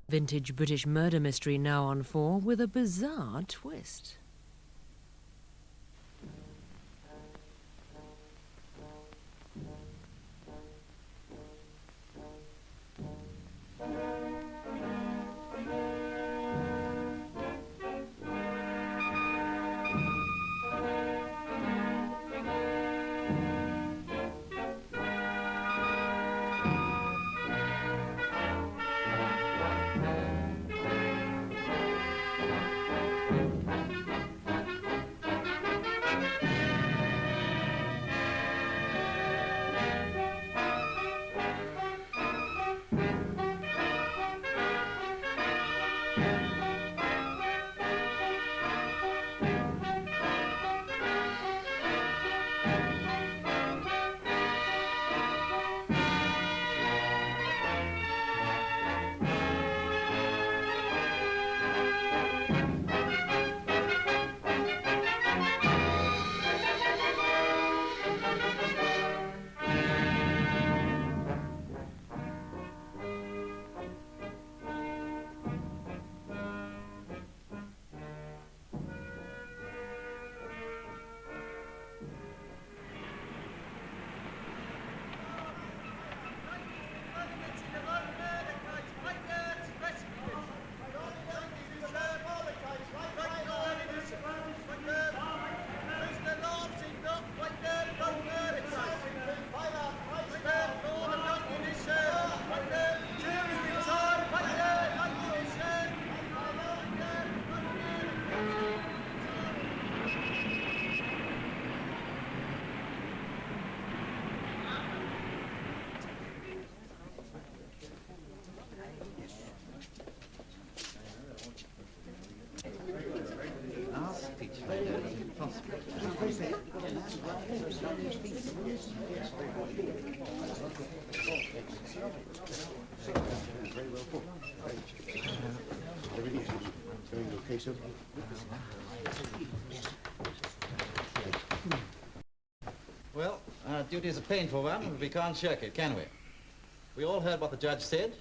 Vintage British murder mystery now on 4 with a bizarre twist. Well, our duty is a painful one, and we can't shirk it, can we? We all heard what the judge said.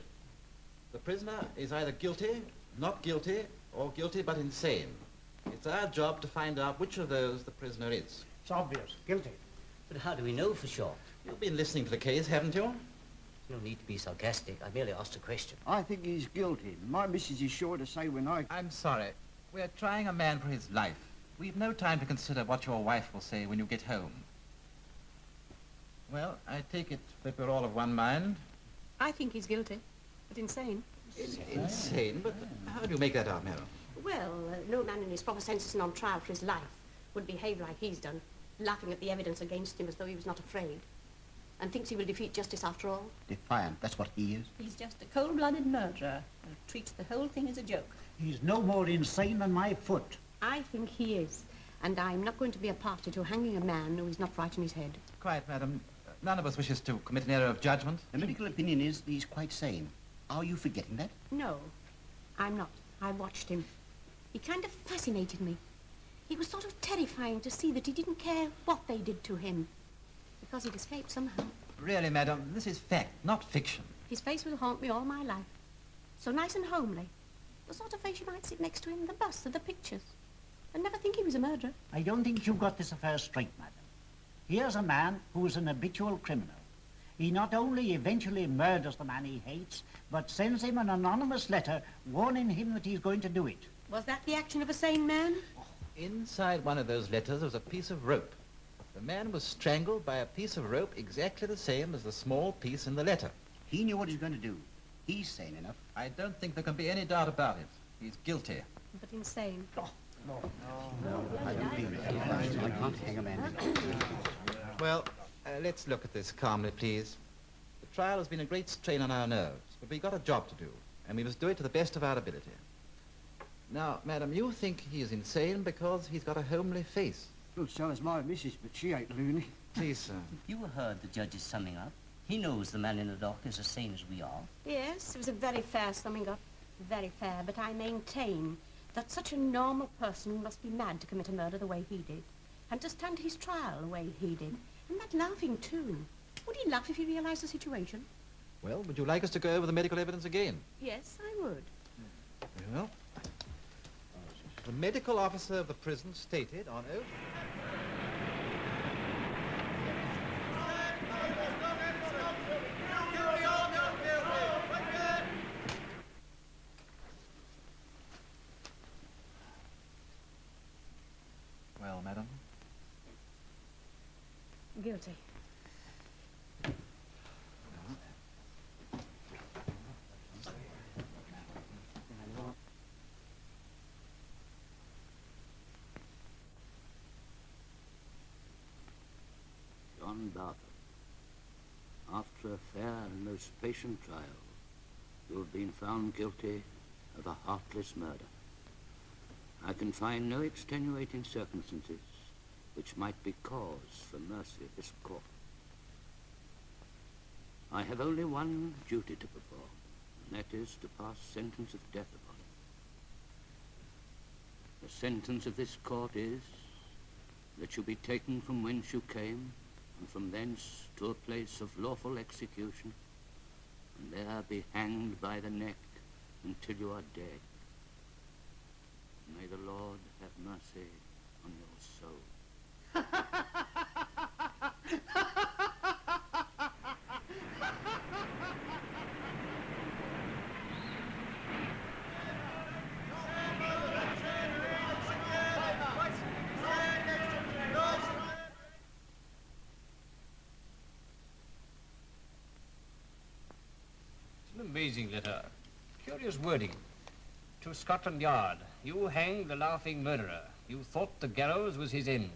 The prisoner is either guilty, not guilty, or guilty but insane. It's our job to find out which of those the prisoner is. It's obvious. Guilty. But how do we know for sure? You've been listening to the case, haven't you? No need to be sarcastic. I merely asked a question. I think he's guilty. My missus is sure to say when I'm sorry. We're trying a man for his life. We've no time to consider what your wife will say when you get home. Well, I take it that we're all of one mind. I think he's guilty, but insane. Insane? But how do you make that out, Meryl? Well, no man in his proper senses and on trial for his life would behave like he's done, laughing at the evidence against him as though he was not afraid, and thinks he will defeat justice after all. Defiant, that's what he is. He's just a cold-blooded murderer who treats the whole thing as a joke. He's no more insane than my foot. I think he is, and I'm not going to be a party to hanging a man who is not right in his head. Quiet, madam. None of us wishes to commit an error of judgment. The medical opinion is he's quite sane. Are you forgetting that? No, I'm not. I watched him. He kind of fascinated me. He was sort of terrifying to see that he didn't care what they did to him, because he'd escaped somehow. Really, madam, this is fact, not fiction. His face will haunt me all my life. So nice and homely. The sort of face you might sit next to in the bus or the pictures and never think he was a murderer. I don't think you've got this affair straight, madam. Here's a man who is an habitual criminal. He not only eventually murders the man he hates, but sends him an anonymous letter warning him that he's going to do it. Was that the action of a sane man? Inside one of those letters was a piece of rope. The man was strangled by a piece of rope exactly the same as the small piece in the letter. He knew what he was going to do. He's sane enough. I don't think there can be any doubt about it. He's guilty. But insane. No, I don't believe it. I can't hang a man. Well, let's look at this calmly, please. The trial has been a great strain on our nerves, but we've got a job to do, and we must do it to the best of our ability. Now, madam, you think he is insane because he's got a homely face. Well, so is my missus, but she ain't loony. Please, sir. You heard the judge's summing up. He knows the man in the dock is as sane as we are. Yes, it was a very fair summing up. Very fair, but I maintain that such a normal person must be mad to commit a murder the way he did, and to stand his trial the way he did. And that laughing, too. Would he laugh if he realized the situation? Well, would you like us to go over the medical evidence again? Yes, I would. Well, the medical officer of the prison stated on oath... Well, madam? Guilty. John Barber, after a fair and most patient trial, you have been found guilty of a heartless murder. I can find no extenuating circumstances which might be cause for mercy of this court. I have only one duty to perform, and that is to pass sentence of death upon you. The sentence of this court is that you be taken from whence you came, and from thence to a place of lawful execution, and there be hanged by the neck until you are dead. May the Lord have mercy on your soul. It's an amazing letter. Curious wording. To Scotland Yard, you hanged the laughing murderer. You thought the gallows was his end.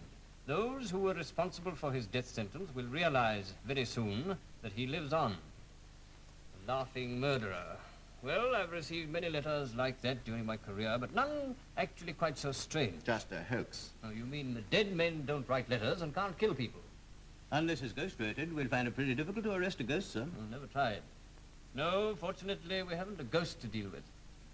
Those who were responsible for his death sentence will realize very soon that he lives on. The laughing murderer. Well, I've received many letters like that during my career, but none actually quite so strange. Just a hoax. Oh, you mean the dead men don't write letters and can't kill people? Unless it's ghost-rated, we'll find it pretty difficult to arrest a ghost, sir. Well, never tried. No, fortunately, we haven't a ghost to deal with.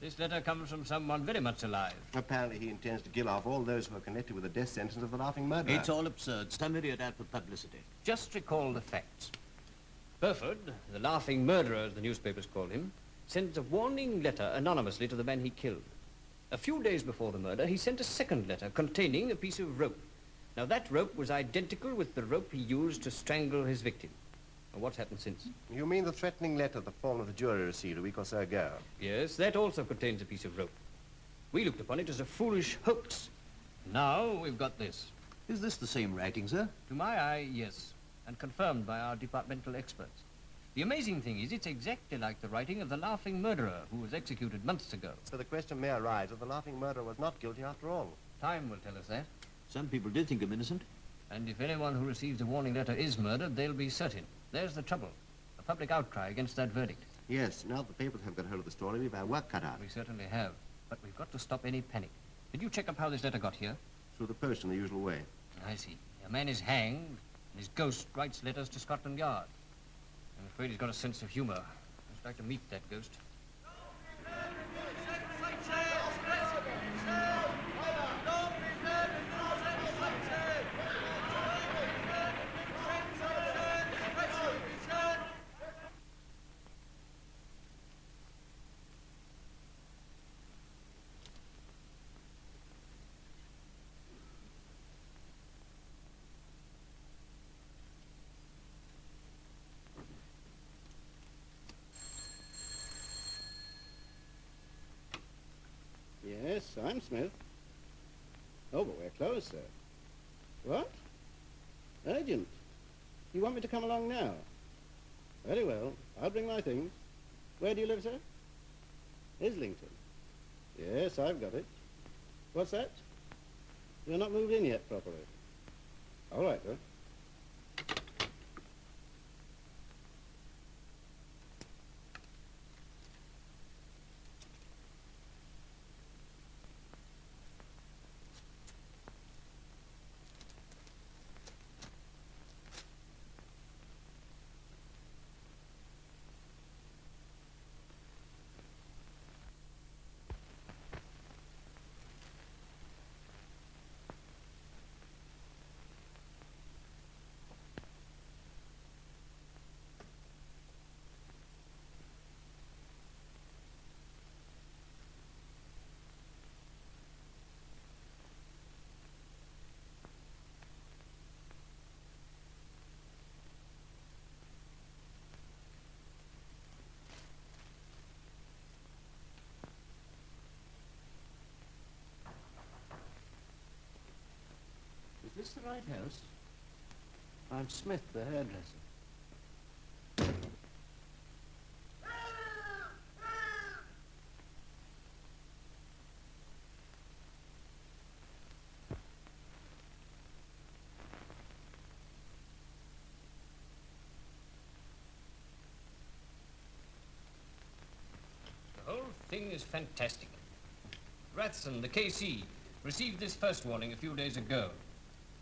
This letter comes from someone very much alive. Apparently he intends to kill off all those who are connected with the death sentence of the laughing murderer. It's all absurd. Some idiot out for publicity. Just recall the facts. Burford, the laughing murderer, as the newspapers call him, sends a warning letter anonymously to the man he killed. A few days before the murder, he sent a second letter containing a piece of rope. Now, that rope was identical with the rope he used to strangle his victim. Now, what's happened since? You mean the threatening letter the foreman of the jury received a week or so ago? Yes, that also contains a piece of rope. We looked upon it as a foolish hoax. Now we've got this. Is this the same writing, sir? To my eye, yes, and confirmed by our departmental experts. The amazing thing is it's exactly like the writing of the laughing murderer who was executed months ago. So the question may arise that the laughing murderer was not guilty after all. Time will tell us that. Some people did think him innocent. And if anyone who receives a warning letter is murdered, they'll be certain. There's the trouble. A public outcry against that verdict. Yes, now the papers have got hold of the story, we've our work cut out. We certainly have. But we've got to stop any panic. Did you check up how this letter got here? Through the post in the usual way. I see. A man is hanged, and his ghost writes letters to Scotland Yard. I'm afraid he's got a sense of humor. I'd like to meet that ghost. Yes, I'm Smith. Oh, but we're closed, sir. What? Urgent. You want me to come along now? Very well. I'll bring my things. Where do you live, sir? Islington. Yes, I've got it. What's that? You're not moved in yet properly. All right, sir. this the right house? I'm Smith, the hairdresser. The whole thing is fantastic. Rathson, the KC, received this first warning a few days ago.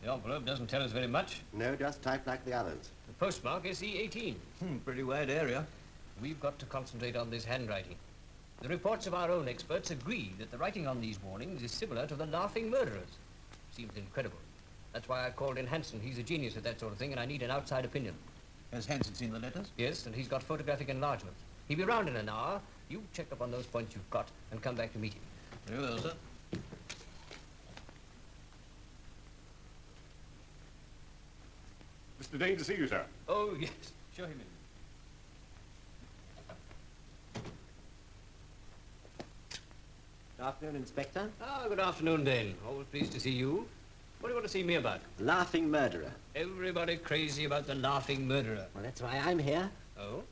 The envelope doesn't tell us very much. No, just typed like the others. The postmark is E18. Pretty wide area. We've got to concentrate on this handwriting. The reports of our own experts agree that the writing on these warnings is similar to the laughing murderers. Seems incredible. That's why I called in Hanson. He's a genius at that sort of thing, and I need an outside opinion. Has Hanson seen the letters? Yes, and he's got photographic enlargement. He'll be round in an hour. You check up on those points you've got and come back to meet him. Very well, sir. Mr. Dane to see you, sir. Oh, yes. Show him in. Good afternoon, Inspector. Ah, good afternoon, Dane. Always pleased to see you. What do you want to see me about? Laughing murderer. Everybody crazy about the laughing murderer. Well, that's why I'm here. Oh?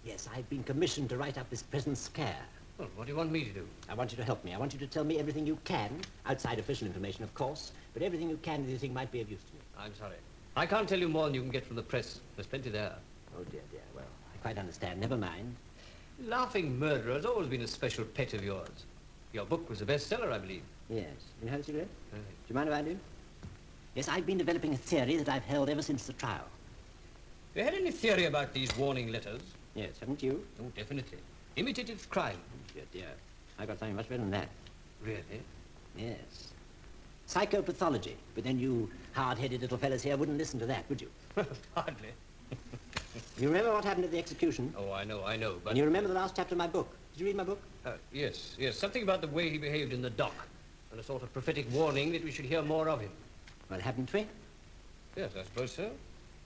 Yes, I've been commissioned to write up this present scare. Well, what do you want me to do? I want you to help me. I want you to tell me everything you can, outside official information, of course, but everything you can that you think might be of use to me. I'm sorry. I can't tell you more than you can get from the press. There's plenty there. Oh, dear, dear. Well, I quite understand. Never mind. Laughing murderer has always been a special pet of yours. Your book was a bestseller, I believe. Yes. You know how cigarette? Right. Do you mind if I do? Yes, I've been developing a theory that I've held ever since the trial. Have you had any theory about these warning letters? Yes, haven't you? Oh, definitely. Imitative crime. Dear, dear. I've got something much better than that. Really? Yes. Psychopathology. But then you hard-headed little fellas here wouldn't listen to that, would you? Hardly. You remember what happened at the execution? Oh, I know, but... And you remember the last chapter of my book? Did you read my book? Yes. Something about the way he behaved in the dock. And a sort of prophetic warning that we should hear more of him. Well, haven't we? Yes, I suppose so.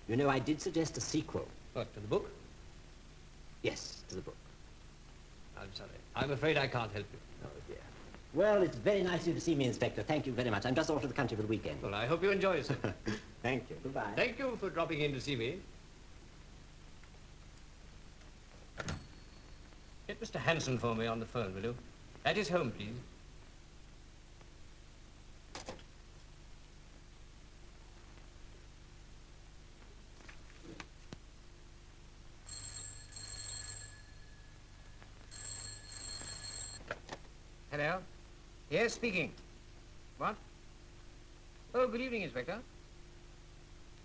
You know, I did suggest a sequel. What, to the book? Yes, to the book. I'm sorry. I'm afraid I can't help you. Oh, dear. Well, it's very nice of you to see me, Inspector. Thank you very much. I'm just off to the country for the weekend. Well, I hope you enjoy yourself. Thank you. Goodbye. Thank you for dropping in to see me. Get Mr. Hanson for me on the phone, will you? At his home, please. Hello? Yes, speaking. What? Oh, good evening, Inspector.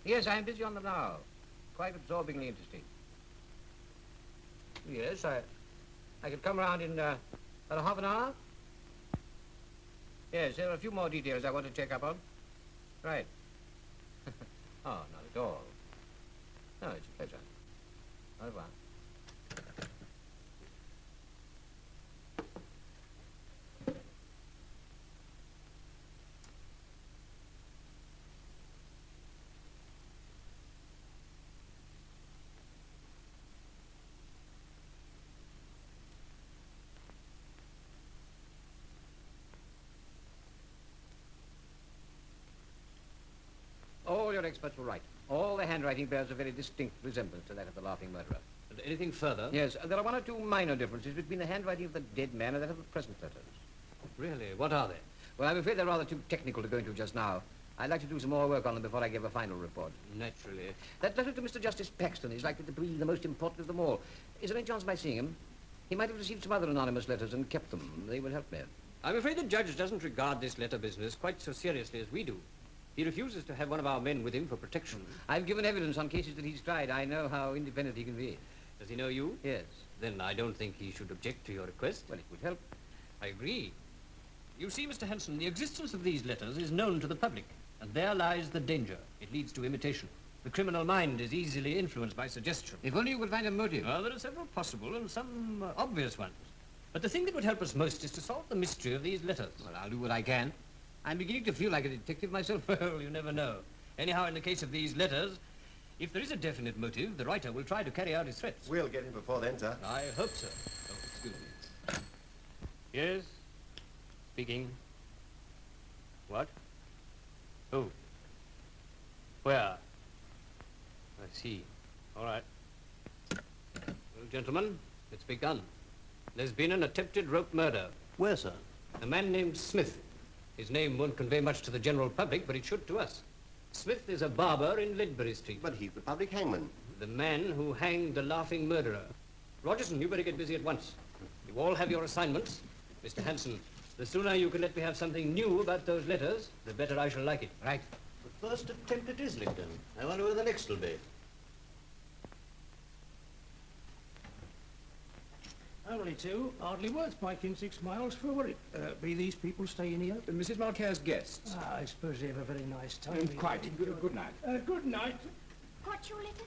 Yes, I'm busy on them now. Quite absorbingly interesting. Yes, I could come round in about half an hour. Yes, there are a few more details I want to check up on. Right. Oh, not at all. No, it's a pleasure. Au revoir. All your experts were right. All the handwriting bears a very distinct resemblance to that of the laughing murderer. And anything further? Yes, there are one or two minor differences between the handwriting of the dead man and that of the present letters. Really? What are they? Well, I'm afraid they're rather too technical to go into just now. I'd like to do some more work on them before I give a final report. Naturally. That letter to Mr. Justice Paxton is likely to be the most important of them all. Is there any chance of my seeing him? He might have received some other anonymous letters and kept them. They would help me. I'm afraid the judge doesn't regard this letter business quite so seriously as we do. He refuses to have one of our men with him for protection. I've given evidence on cases that he's tried. I know how independent he can be. Does he know you? Yes. Then I don't think he should object to your request. Well, it would help. I agree. You see, Mr. Hanson, the existence of these letters is known to the public, and there lies the danger. It leads to imitation. The criminal mind is easily influenced by suggestion. If only you could find a motive. Well, there are several possible and some obvious ones. But the thing that would help us most is to solve the mystery of these letters. Well, I'll do what I can. I'm beginning to feel like a detective myself. Well, you never know. Anyhow, in the case of these letters, if there is a definite motive, the writer will try to carry out his threats. We'll get him before then, sir. I hope so. Oh, excuse me. Yes? Speaking. What? Who? Where? I see. All right. Well, gentlemen, it's begun. There's been an attempted rope murder. Where, sir? A man named Smith. His name won't convey much to the general public, but it should to us. Smith is a barber in Ledbury Street. But he's the public hangman. The man who hanged the laughing murderer. Rogerson, you better get busy at once. You all have your assignments. Mr. Hanson, the sooner you can let me have something new about those letters, the better I shall like it. Right. The first attempt at Islington. I wonder where the next will be. Only two, hardly worth biking 6 miles for, would it? Be these people staying here? Mrs. Mulcair's guests. Ah, I suppose they have a very nice time. Quite. Good night. Good night. What's your letter?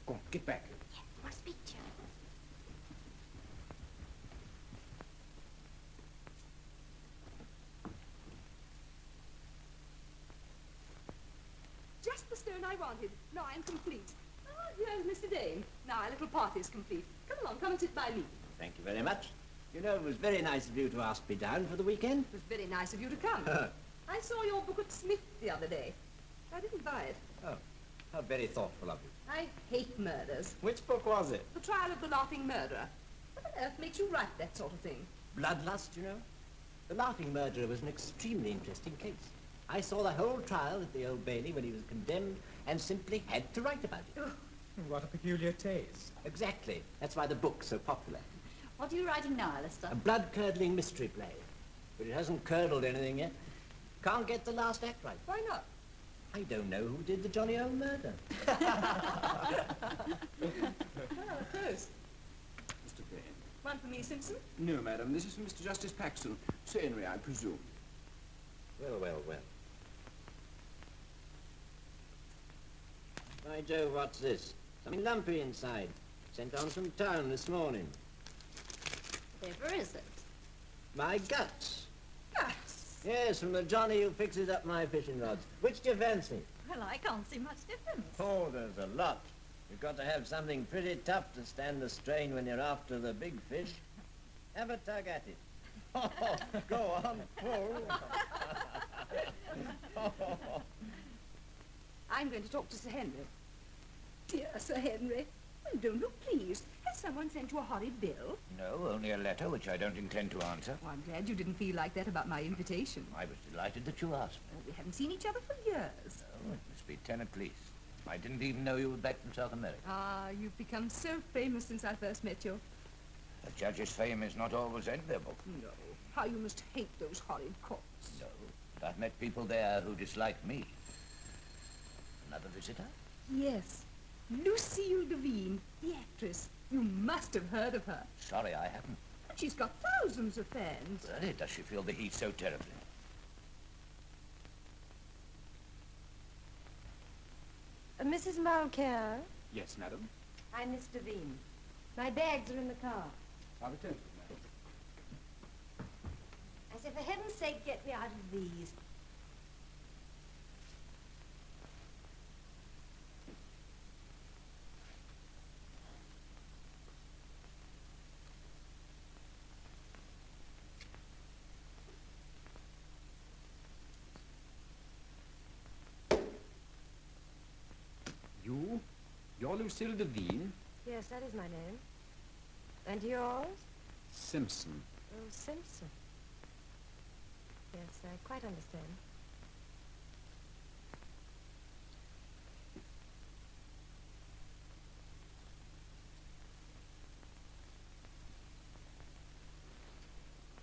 Go on, get back. Yeah, must speak to you. Just the stone I wanted. Now I'm complete. Oh, here's Mr. Dane. Now our little party is complete. Come along, come and sit by me. Thank you very much. You know, it was very nice of you to ask me down for the weekend. It was very nice of you to come. I saw your book at Smith the other day. I didn't buy it. Oh, how very thoughtful of you. I hate murders. Which book was it? The Trial of the Laughing Murderer. What on earth makes you write that sort of thing? Bloodlust, you know. The Laughing Murderer was an extremely interesting case. I saw the whole trial at the Old Bailey when he was condemned and simply had to write about it. What a peculiar taste. Exactly. That's why the book's so popular. What are you writing now, Alistair? A blood-curdling mystery play. But it hasn't curdled anything yet. Can't get the last act right. Why not? I don't know who did the Johnny O murder. Close. Mr. Payne. One for me, Simpson? No, madam. This is from Mr. Justice Paxton. Sir Henry, I presume. Well, well, well. By Jove, what's this? Something lumpy inside. Sent on from town this morning. Paper, is it? My guts. Guts? Yes, from the Johnny who fixes up my fishing rods. Which do you fancy? Well, I can't see much difference. Oh, there's a lot. You've got to have something pretty tough to stand the strain when you're after the big fish. Have a tug at it. Oh, go on, pull. I'm going to talk to Sir Henry. Dear Sir Henry, well, don't look pleased. Has someone sent you a horrid bill? No, only a letter which I don't intend to answer. Oh, I'm glad you didn't feel like that about my invitation. I was delighted that you asked me. Well, we haven't seen each other for years. Oh, it must be 10 at least. I didn't even know you were back from South America. Ah, you've become so famous since I first met you. A judge's fame is not always enviable. No. How you must hate those horrid courts. No, but I've met people there who dislike me. Another visitor? Yes. Lucille Devine, the actress. You must have heard of her. Sorry, I haven't. But she's got thousands of fans. Really? Does she feel the heat so terribly? Mrs. Mulcair? Yes, madam. I'm Miss Devine. My bags are in the car. I'll return to you, madam. I said, for heaven's sake, get me out of these. You? You're Lucille Devine? Yes, that is my name. And yours? Simpson. Oh, Simpson. Yes, I quite understand.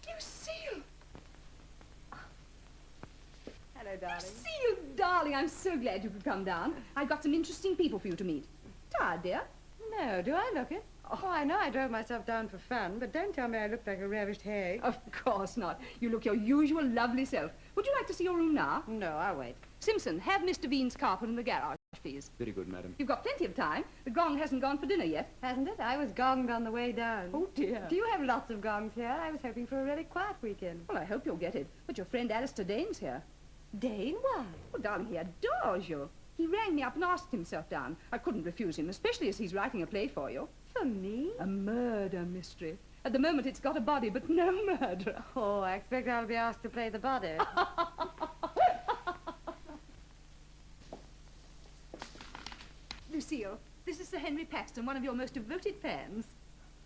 Lucille! Hello, darling. Lucille, darling, I'm so glad you could come down. I've got some interesting people for you to meet. Tired, dear? No, do I look it? Oh, I know I drove myself down for fun, but don't tell me I look like a ravished hag. Of course not. You look your usual lovely self. Would you like to see your room now? No, I'll wait. Simpson, have Miss Devine's car put in the garage, please. Very good, madam. You've got plenty of time. The gong hasn't gone for dinner yet. Hasn't it? I was gonged on the way down. Oh, dear. Do you have lots of gongs here? I was hoping for a really quiet weekend. Well, I hope you'll get it. But your friend Alistair Dane's here. Dane? Why? Well, darling, he adores you. He rang me up and asked himself down. I couldn't refuse him, especially as he's writing a play for you. For me? A murder mystery. At the moment, it's got a body, but no murderer. Oh, I expect I'll be asked to play the body. Lucille. This is Sir Henry Paxton, one of your most devoted fans.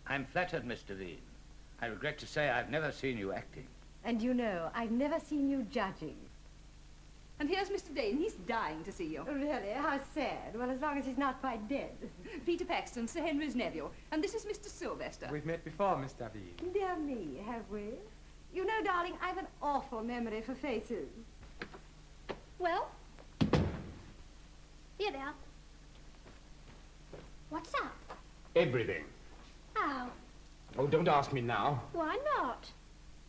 I'm flattered, Miss Devine. I regret to say I've never seen you acting. And you know, I've never seen you judging. And here's Mr. Dane. He's dying to see you. Really? How sad. Well, as long as he's not quite dead. Peter Paxton, Sir Henry's nephew. And this is Mr. Sylvester. We've met before, Miss David. Dear me, have we? You know, darling, I've an awful memory for faces. Well, here they are. What's up? Everything. How? Oh, don't ask me now. Why not?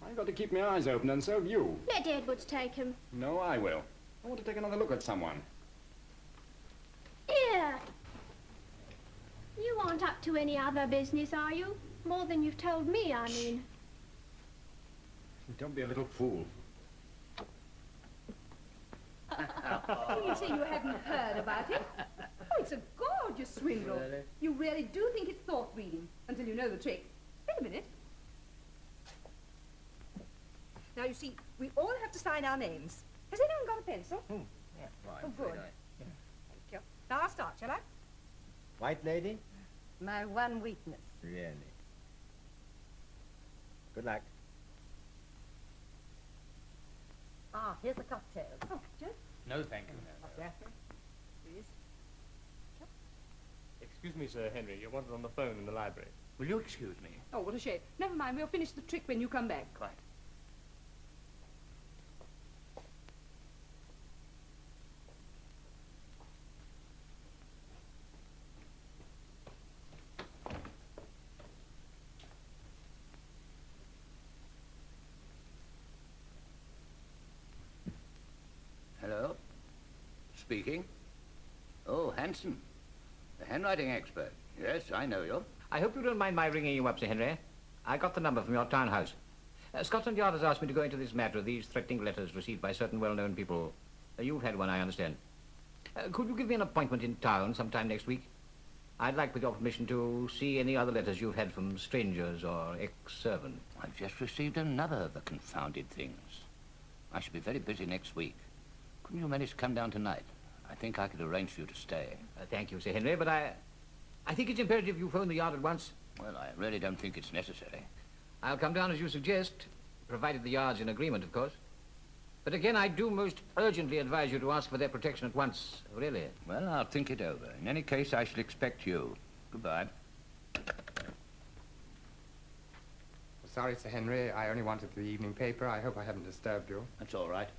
I've got to keep my eyes open, and so have you. Let Edwards take him. No, I will. I want to take another look at someone. Here. You aren't up to any other business, are you? More than you've told me, I mean. Don't be a little fool. You say you haven't heard about it? Oh, it's a gorgeous swindle. Really? You really do think it's thought reading until you know the trick. Wait a minute. Now, you see, we all have to sign our names. Has anyone got a pencil? Yeah, right. Oh, good. Thank you. Now, I'll start, shall I? White lady? My one weakness. Really? Good luck. Ah, here's a cocktail. Oh, Joe? No, thank you. Yeah. Please. Excuse me, Sir Henry. You're wanted on the phone in the library. Will you excuse me? Oh, what a shame. Never mind, we'll finish the trick when you come back. Quite. Hello? Speaking? Oh, Hanson. The handwriting expert. Yes, I know you. I hope you don't mind my ringing you up, Sir Henry. I got the number from your town house. Scotland Yard has asked me to go into this matter of these threatening letters received by certain well-known people. You've had one, I understand. Could you give me an appointment in town sometime next week? I'd like, with your permission, to see any other letters you've had from strangers or ex-servants. I've just received another of the confounded things. I shall be very busy next week. Couldn't you manage to come down tonight? I think I could arrange for you to stay. Thank you, Sir Henry, but I think it's imperative you phone the Yard at once. Well, I really don't think it's necessary. I'll come down as you suggest, provided the Yard's in agreement, of course. But again, I do most urgently advise you to ask for their protection at once, really. Well, I'll think it over. In any case, I shall expect you. Goodbye. Sorry, Sir Henry. I only wanted the evening paper. I hope I haven't disturbed you. That's all right.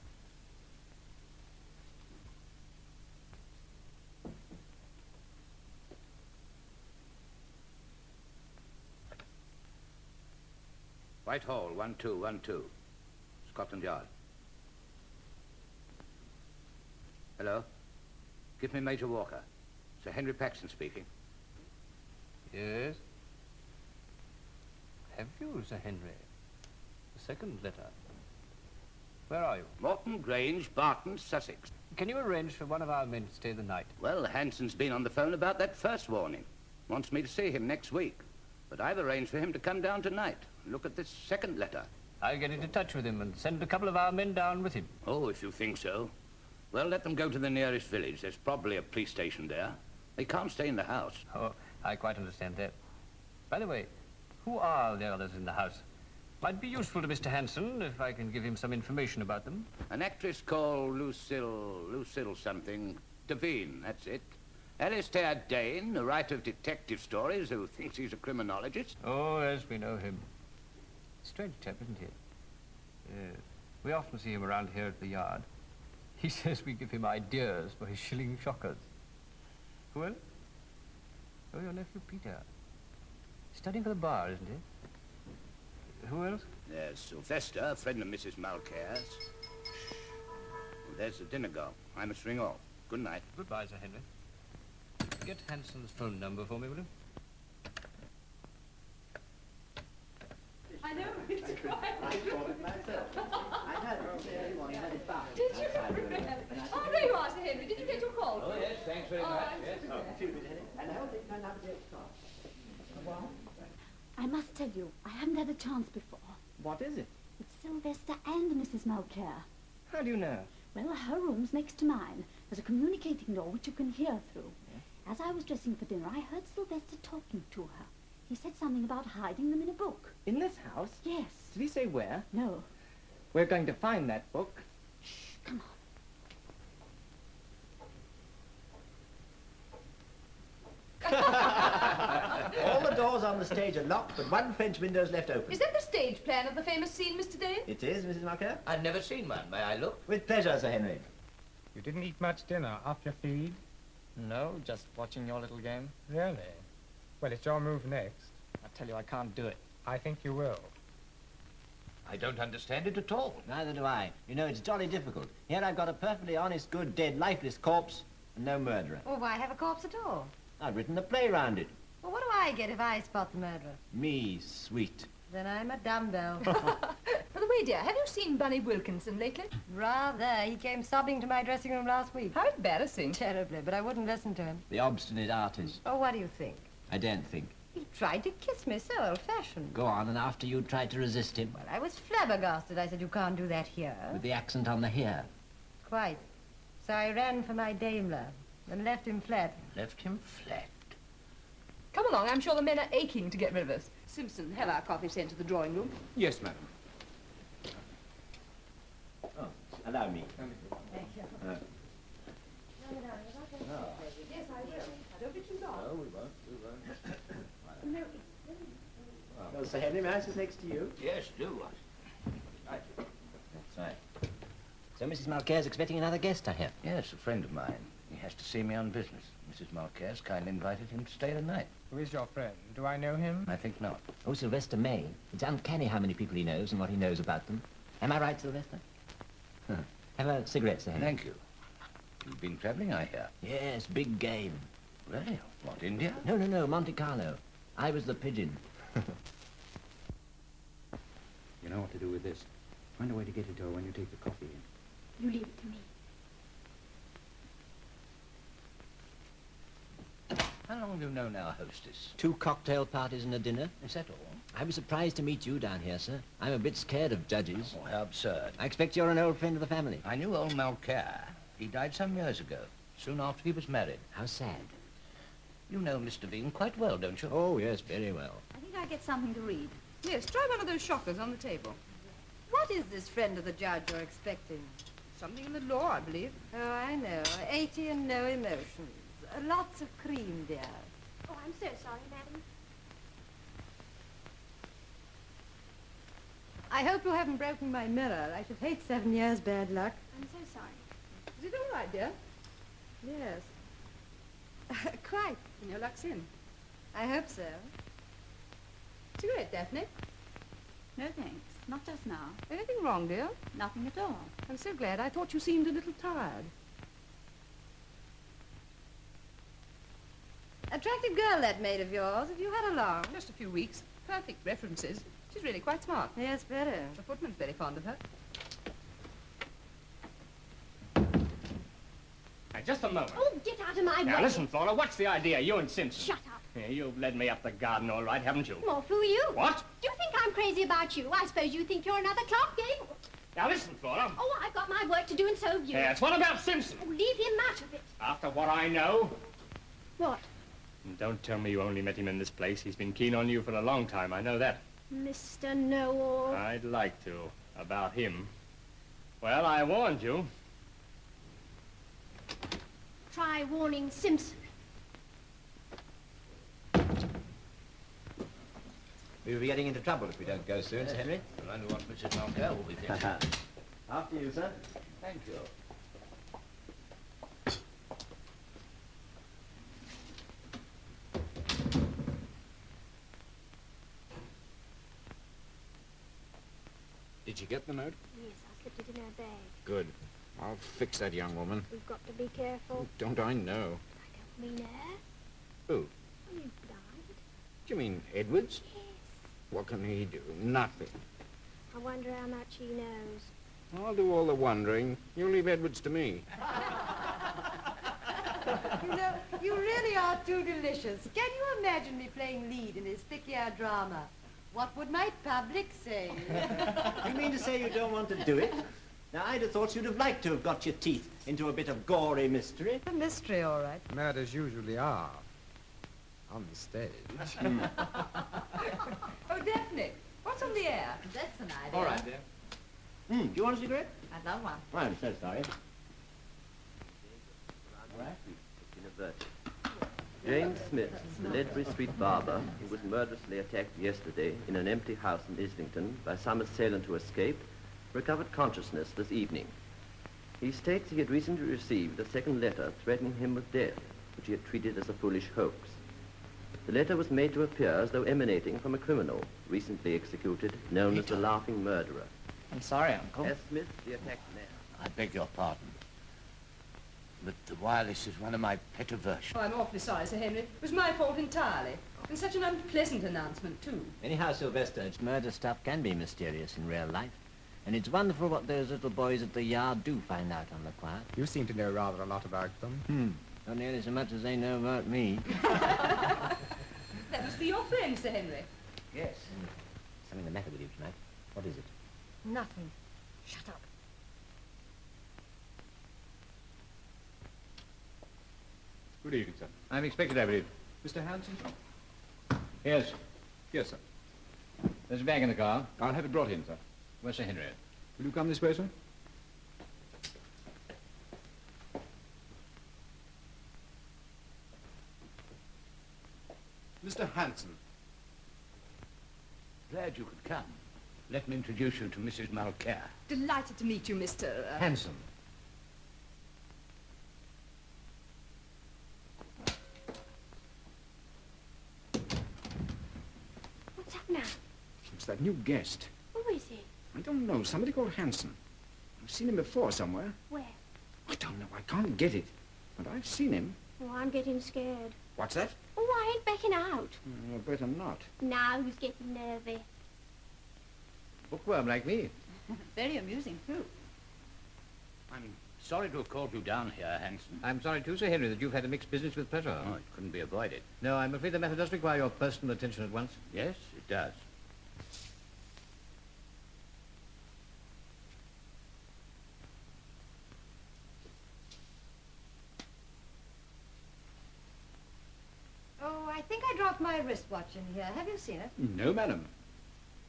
Whitehall, 1212. Scotland Yard. Hello? Give me Major Walker. Sir Henry Paxton speaking. Yes? Have you, Sir Henry? The second letter. Where are you? Morton Grange, Barton, Sussex. Can you arrange for one of our men to stay the night? Well, Hanson's been on the phone about that first warning. Wants me to see him next week. But I've arranged for him to come down tonight. Look at this second letter. I'll get into touch with him and send a couple of our men down with him. Oh, if you think so. Well, let them go to the nearest village. There's probably a police station there. They can't stay in the house. Oh, I quite understand that. By the way, who are the others in the house? Might be useful to Mr. Hanson if I can give him some information about them. An actress called Lucille something. Devine, that's it. Alistair Dane, a writer of detective stories who thinks he's a criminologist. Oh, yes, we know him. Strange chap, isn't he? Yes. We often see him around here at the Yard. He says we give him ideas for his shilling shockers. Who else? Oh, your nephew Peter. Studying for the bar, isn't he? Who else? There's Sylvester, a friend of Mrs. Mulcair's. There's the dinner girl. I must ring off. Good night. Goodbye, Sir Henry. Get Hanson's phone number for me, will you? I know, it's quite... I thought it myself. I had it from everyone who had it back. Did you? Oh, there you are, Sir Henry. Did you get your call? Oh, yes, thanks very much. Yes. Oh, excuse me, Henry. And I hope it turned out to be a start. What? I must tell you, I haven't had a chance before. What is it? It's Sylvester and Mrs. Mulcair. How do you know? Well, her room's next to mine. There's a communicating door which you can hear through. Yeah. As I was dressing for dinner, I heard Sylvester talking to her. He said something about hiding them in a book. In this house? Yes. Did he say where? No. We're going to find that book. Shh, come on. All the doors on the stage are locked, but one French window's left open. Is that the stage plan of the famous scene, Mr. Dane? It is, Mrs. Marker? I've never seen one. May I look? With pleasure, Sir Henry. You didn't eat much dinner off your feed? No, just watching your little game. Really? Well, it's your move next. I tell you, I can't do it. I think you will. I don't understand it at all. Neither do I. You know, it's jolly difficult. Here I've got a perfectly honest, good, dead, lifeless corpse and no murderer. Well, why have a corpse at all? I've written a play round it. Well, what do I get if I spot the murderer? Me, sweet. Then I'm a dumbbell. By the way, dear, have you seen Bunny Wilkinson lately? Rather. He came sobbing to my dressing room last week. How embarrassing. Terribly, but I wouldn't listen to him. The obstinate artist. Oh, what do you think? I don't think. He tried to kiss me, so old-fashioned. Go on, and after you tried to resist him? Well, I was flabbergasted. I said, you can't do that here. With the accent on the here. Quite. So I ran for my Daimler and left him flat. Left him flat. Come along, I'm sure the men are aching to get rid of us. Simpson, have our coffee sent to the drawing room. Yes, madam. Oh, allow me. Thank you. No. Yes, I will. I don't be too long. No, we won't. No. Well, Sir Henry, may I sit next to you? Yes, do. Right. That's right. So Mrs. Malcare's expecting another guest, I hear? Yes, a friend of mine. He has to see me on business. Mrs. Marquez kindly invited him to stay the night. Who is your friend? Do I know him? I think not. Oh, Sylvester May. It's uncanny how many people he knows and what he knows about them. Am I right, Sylvester? Huh. Have a cigarette, Sir Henry. Thank you. You've been travelling, I hear. Yes, big game. Really? What, India? No, Monte Carlo. I was the pigeon. You know what to do with this. Find a way to get it to her when you take the coffee in. You leave it to me. How long have you known our hostess? 2 cocktail parties and a dinner. Is that all? I was surprised to meet you down here, sir. I'm a bit scared of judges. Oh, how absurd. I expect you're an old friend of the family. I knew old Malcare. He died some years ago, soon after he was married. How sad. You know Mr. Bean quite well, don't you? Oh, yes, very well. I think I'll get something to read. Yes, try one of those shockers on the table. What is this friend of the judge you're expecting? Something in the law, I believe. Oh, I know. 80 and no emotions. Lots of cream, dear. Oh, I'm so sorry, madam. I hope you haven't broken my mirror. I should hate 7 years bad luck. I'm so sorry. Is it all right, dear? Yes. Quite. And your luck's in. I hope so. Cigarette, Daphne? No, thanks. Not just now. Anything wrong, dear? Nothing at all. I'm so glad. I thought you seemed a little tired. Attractive girl, that maid of yours. Have you had her long? Just a few weeks. Perfect references. She's really quite smart. Yes, very. The footman's very fond of her. Now, just a moment. Oh, get out of my way. Now, listen, Flora, what's the idea? You and Simpson. Shut up. Yeah, you've led me up the garden all right, haven't you? Well, who are you? What? Do you think I'm crazy about you? I suppose you think you're another clock game. Now, listen, Flora. Oh, I've got my work to do and so have you. Yes, what about Simpson? Oh, leave him out of it. After what I know. What? And don't tell me you only met him in this place. He's been keen on you for a long time, I know that. Mr. Know-all. I'd like to. About him. Well, I warned you. Try warning Simpson. We'll be getting into trouble if we don't go soon, Sir Henry. I wonder what Mrs. Malcare will be thinking. After you, sir. Thank you. Did you get the note? Yes, I slipped it in her bag. Good. I'll fix that young woman. We've got to be careful. Don't I know? I don't mean her. Who? Oh, you died. Do you mean Edwards? Yes. What can he do? Nothing. I wonder how much he knows. I'll do all the wondering. You leave Edwards to me. You know, you really are too delicious. Can you imagine me playing lead in this thick-air drama? What would my public say? You mean to say you don't want to do it? Now, I'd have thought you'd have liked to have got your teeth into a bit of gory mystery. A mystery, all right. Murders usually are. On the stage. Oh, Daphne, what's on the air? That's an idea. All right, dear. Do you want a cigarette? I'd love one. Oh, I'm so sorry. All right. It's been averted. James Smith, the Ledbury Street barber, who was murderously attacked yesterday in an empty house in Islington by some assailant who escaped, recovered consciousness this evening. He states he had recently received a second letter threatening him with death, which he had treated as a foolish hoax. The letter was made to appear as though emanating from a criminal, recently executed, known as the Laughing Murderer. I'm sorry, Uncle. S. Smith, the attacked man. I beg your pardon. But the wireless is one of my pet aversions. Oh, I'm awfully sorry, Sir Henry. It was my fault entirely. And such an unpleasant announcement, too. Anyhow, Sylvester, murder stuff can be mysterious in real life. And it's wonderful what those little boys at the yard do find out on the quiet. You seem to know rather a lot about them. Not nearly so much as they know about me. That must be your friend, Sir Henry. Yes. Something the matter with you tonight. What is it? Nothing. Shut up. Good evening, sir. I'm expected, I believe. Mr. Hanson? Yes. Yes, sir. There's a bag in the car. I'll have it brought in, sir. Where's Sir Henry? Will you come this way, sir? Mr. Hanson. Glad you could come. Let me introduce you to Mrs. Malcare. Delighted to meet you, Mr. Hanson. What's up now? It's that new guest. Who is he? I don't know. Somebody called Hanson. I've seen him before somewhere. Where? I don't know. I can't get it. But I've seen him. Oh, I'm getting scared. What's that? Oh, I ain't backing out. Better not. Now who's getting nervy? Bookworm like me. Very amusing, too. I'm sorry to have called you down here, Hanson. I'm sorry too, Sir Henry, that you've had to mix business with pleasure. Oh, it couldn't be avoided. No, I'm afraid the matter does require your personal attention at once. Yes, it does. Oh, I think I dropped my wristwatch in here. Have you seen it? No, madam.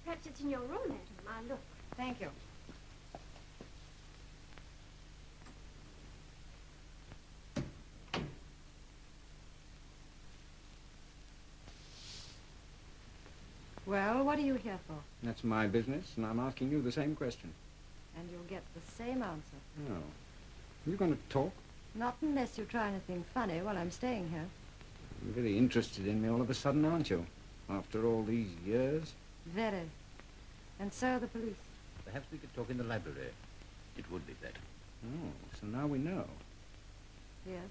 Perhaps it's in your room, madam. I'll look. Thank you. Well, what are you here for? That's my business, and I'm asking you the same question. And you'll get the same answer. No. Are you going to talk? Not unless you try anything funny while I'm staying here. You're very interested in me all of a sudden, aren't you? After all these years? Very. And so are the police. Perhaps we could talk in the library. It would be better. Oh, so now we know. Yes.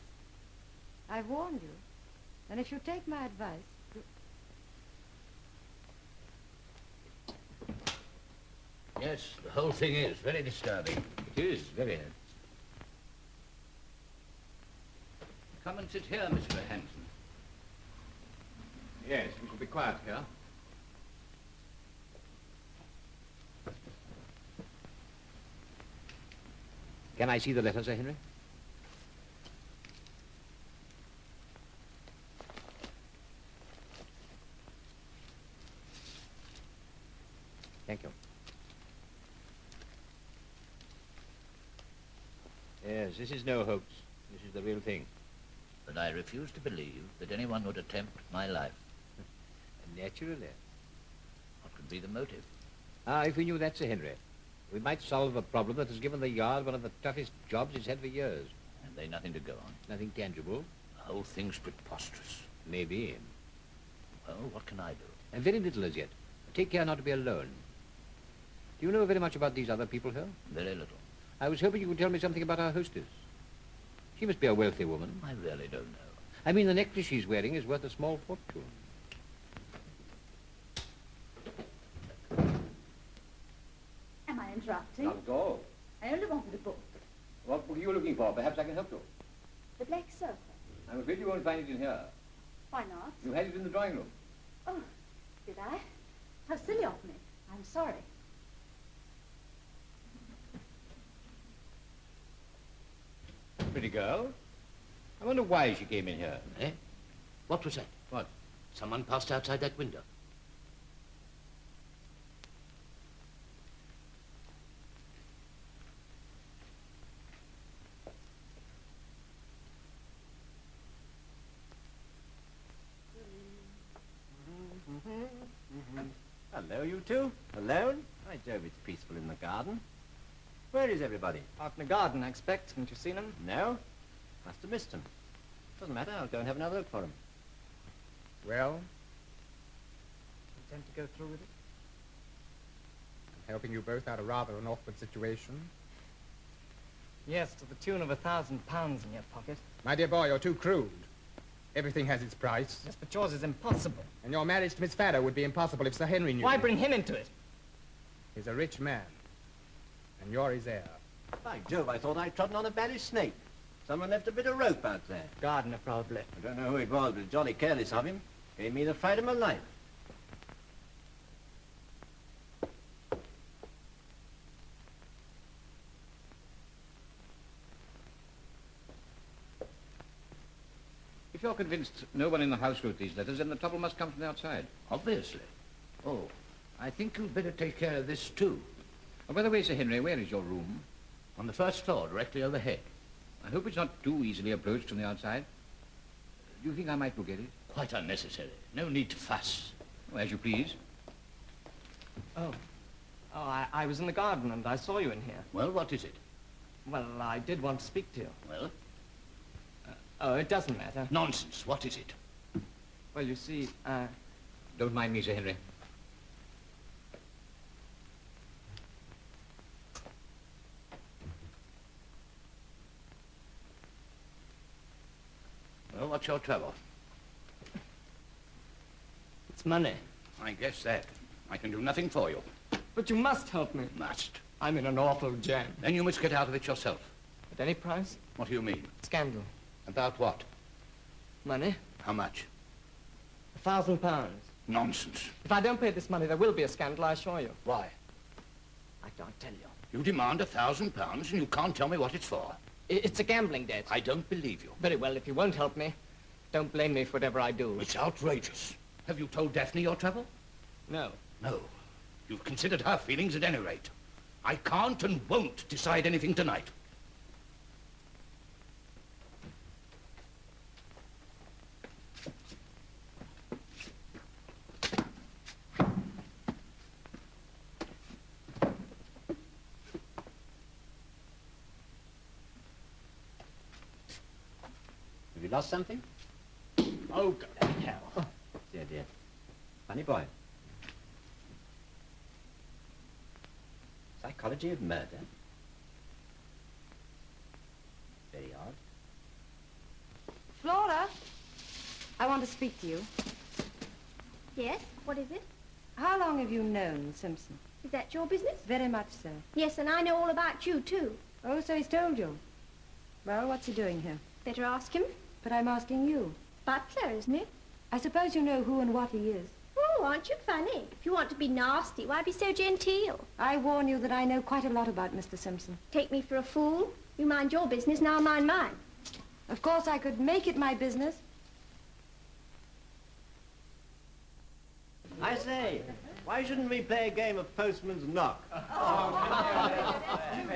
I've warned you. And if you take my advice, you... Yes, the whole thing is very disturbing. It is, very. Come and sit here, Mr. Hanson. Yes, we shall be quiet here. Can I see the letter, Sir Henry? Thank you. Yes, this is no hoax. This is the real thing. But I refuse to believe that anyone would attempt my life. Naturally. What could be the motive? Ah, if we knew that, Sir Henry, we might solve a problem that has given the Yard one of the toughest jobs it's had for years. And they nothing to go on? Nothing tangible. The whole thing's preposterous. Maybe. Well, what can I do? And very little as yet. Take care not to be alone. Do you know very much about these other people here? Very little. I was hoping you could tell me something about our hostess. She must be a wealthy woman. I really don't know. I mean, the necklace she's wearing is worth a small fortune. Am I interrupting? Not at all. I only wanted a book. What book are you looking for? Perhaps I can help you. The Black Sofa. I'm afraid you won't find it in here. Why not? You had it in the drawing room. Oh, did I? How silly of me. I'm sorry. pretty girl. I wonder why she came in here. Eh? What was that? What? Someone passed outside that window. Hello, you two. Alone? By Jove, it's peaceful in the garden. Where is everybody? Out in the garden, I expect. Haven't you seen him? No? Must have missed him. Doesn't matter, I'll go and have another look for him. Well? Intend to go through with it? I'm helping you both out of rather an awkward situation. Yes, to the tune of £1,000 in your pocket. My dear boy, you're too crude. Everything has its price. Yes, but yours is impossible. And your marriage to Miss Farrow would be impossible if Sir Henry knew. Why bring him into it? He's a rich man. And you're his heir. By Jove, I thought I'd trodden on a bally snake. Someone left a bit of rope out there. Gardener, probably. I don't know who it was, but jolly careless of him. Gave me the fright of my life. If you're convinced no one in the house wrote these letters, then the trouble must come from the outside. Obviously. Oh, I think you'd better take care of this, too. Oh, by the way, Sir Henry, where is your room? On the first floor, directly overhead. I hope it's not too easily approached from the outside. Do you think I might look at it? Quite unnecessary. No need to fuss. Oh, as you please. Oh. Oh, I was in the garden and I saw you in here. Well, what is it? Well, I did want to speak to you. Well? Oh, it doesn't matter. Nonsense. What is it? Well, you see, Don't mind me, Sir Henry. Well, what's your trouble? It's money. I guess that. I can do nothing for you. But you must help me. Must. I'm in an awful jam. Then you must get out of it yourself. At any price? What do you mean? Scandal. About what? Money. How much? £1,000. Nonsense. If I don't pay this money, there will be a scandal, I assure you. Why? I can't tell you. You demand £1,000 and you can't tell me what it's for. It's a gambling debt. I don't believe you. Very well, if you won't help me, don't blame me for whatever I do. It's outrageous. Have you told Daphne your trouble? No. No. You've considered her feelings at any rate. I can't and won't decide anything tonight. Have you lost something? Oh, go to hell. Dear, dear. Funny boy. Psychology of murder. Very odd. Flora, I want to speak to you. Yes, what is it? How long have you known Simpson? Is that your business? Very much so. Yes, and I know all about you, too. Oh, so he's told you. Well, what's he doing here? Better ask him. But I'm asking you. Butler, isn't he? I suppose you know who and what he is. Oh, aren't you funny? If you want to be nasty, why be so genteel? I warn you that I know quite a lot about Mr. Simpson. Take me for a fool? You mind your business, now I'll mind mine. Of course, I could make it my business. I say, why shouldn't we play a game of postman's knock?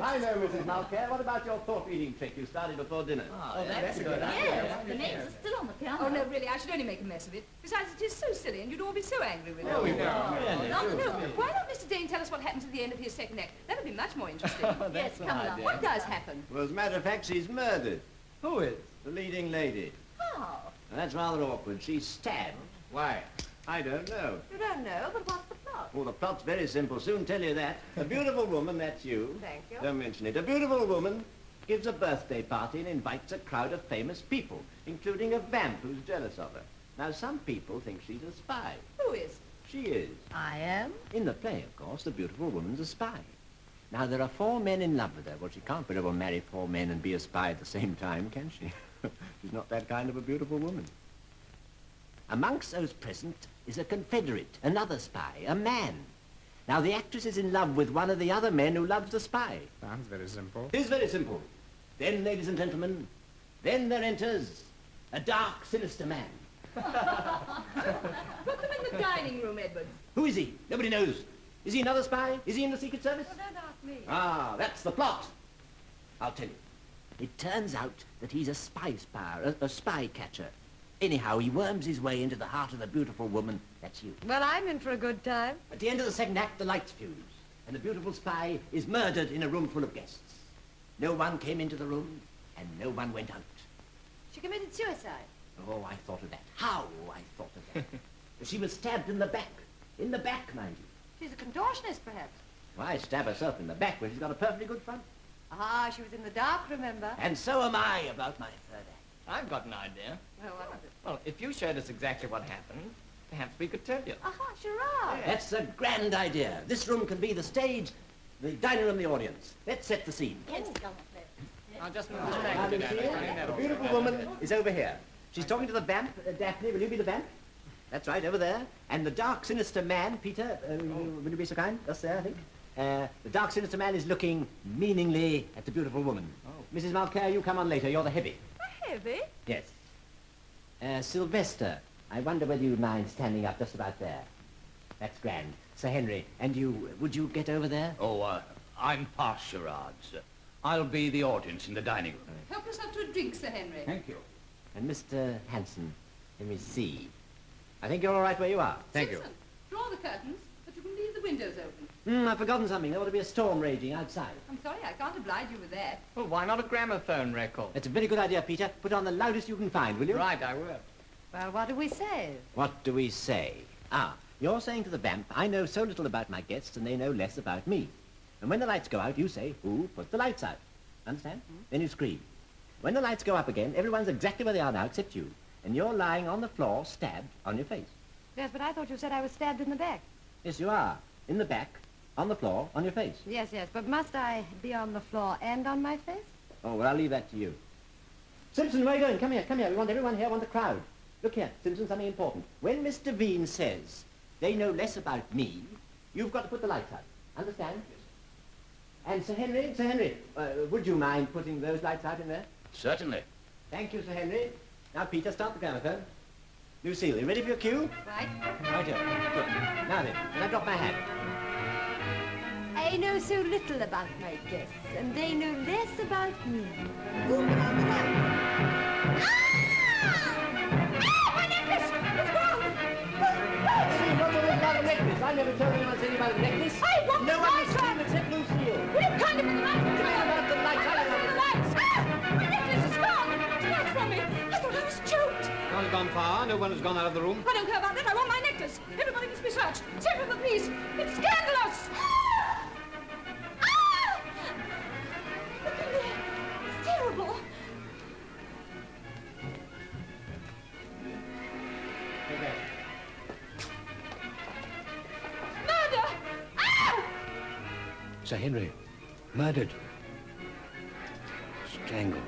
I know, Mrs. Malcare. What about your pork-eating trick you started before dinner? Oh, that's a good idea. Yes, the names are still on the piano. Oh, no, really, I should only make a mess of it. Besides, it is so silly, and you'd all be so angry with it. Oh, we will. No, why don't Mr. Dane tell us what happens at the end of his second act? That would be much more interesting. Yes, come along. What does happen? Well, as a matter of fact, she's murdered. Who is? The leading lady. How? That's rather awkward. She's stabbed. Why? I don't know. You don't know, but what's the plot? Well, the plot's very simple. Soon tell you that. A beautiful woman, that's you. Thank you. Don't mention it. A beautiful woman gives a birthday party and invites a crowd of famous people, including a vamp who's jealous of her. Now, some people think she's a spy. Who is? She is. I am? In the play, of course, the beautiful woman's a spy. Now, there are 4 men in love with her. Well, she can't very well marry 4 men and be a spy at the same time, can she? She's not that kind of a beautiful woman. Amongst those present is a confederate, another spy, a man. Now, the actress is in love with one of the other men who loves the spy. Sounds very simple. It is very simple. Then, ladies and gentlemen, then there enters a dark, sinister man. Put them in the dining room, Edwards. Who is he? Nobody knows. Is he another spy? Is he in the Secret Service? Well, don't ask me. Ah, that's the plot. I'll tell you. It turns out that he's a spy catcher. Anyhow, he worms his way into the heart of the beautiful woman. That's you. Well, I'm in for a good time. At the end of the second act, the lights fuse, and the beautiful spy is murdered in a room full of guests. No one came into the room, and no one went out. She committed suicide. Oh, I thought of that. How I thought of that. She was stabbed in the back. In the back, mind you. She's a contortionist, perhaps. Why stab herself in the back when she's got a perfectly good front? Ah, she was in the dark, remember? And so am I about my third act. I've got an idea. Well, what was it? Well, if you showed us exactly what happened, perhaps we could tell you. Aha, charade. That's a grand idea. This room can be the stage, the dining room the audience. Let's set the scene. I'll just move this back. The beautiful woman is over here. She's talking to the vamp. Daphne, will you be the vamp? That's right, over there. And the dark, sinister man, Peter, will you be so kind? Just there, I think. The dark, sinister man is looking meaningly at the beautiful woman. Oh. Mrs. Malcare, you come on later. You're the heavy. Heavy? Yes. Sylvester, I wonder whether you'd mind standing up just about there. That's grand. Sir Henry, and you, would you get over there? Oh, I'm past charades. I'll be the audience in the dining room. Help yourself to a drink, Sir Henry. Thank you. And Mr. Hanson, let me see. I think you're all right where you are. Thank Simpson, draw the curtains, but you can leave the windows open. I've forgotten something. There ought to be a storm raging outside. I'm sorry, I can't oblige you with that. Well, why not a gramophone record? That's a very good idea, Peter. Put on the loudest you can find, will you? Right, I will. Well, what do we say? What do we say? Ah, you're saying to the vamp, I know so little about my guests and they know less about me. And when the lights go out, you say, who put the lights out? Understand? Then you scream. When the lights go up again, everyone's exactly where they are now except you. And you're lying on the floor, stabbed on your face. Yes, but I thought you said I was stabbed in the back. Yes, you are. In the back, on the floor, on your face. Yes, but must I be on the floor and on my face? Oh, well, I'll leave that to you. Simpson, where are you going? Come here, come here. We want everyone here, want the crowd. Look here, Simpson, something important. When Mr. Veen says they know less about me, you've got to put the lights out. Understand? And Sir Henry, would you mind putting those lights out in there? Certainly. Thank you, Sir Henry. Now, Peter, start the gramophone. Lucille, you ready for your cue? Right. Right here. Good. Now then, can I drop my hat? I know so little about my guests, and they know less about me. My necklace! It's gone! What's all this about the necklace? I never told anyone anything about the necklace. I want No the one lights has on! seen except Lucille. Will you kindly put the lights on? Forget about the lights. I want the lights! My necklace is gone! It's gone from me! I thought I was choked! No one's gone far. No one has gone out of the room. I don't care about that. I want my necklace. Everybody must be searched. Send for the police. It's scandalous! Look in there. It's terrible. Murder! Sir Henry, murdered. Strangled.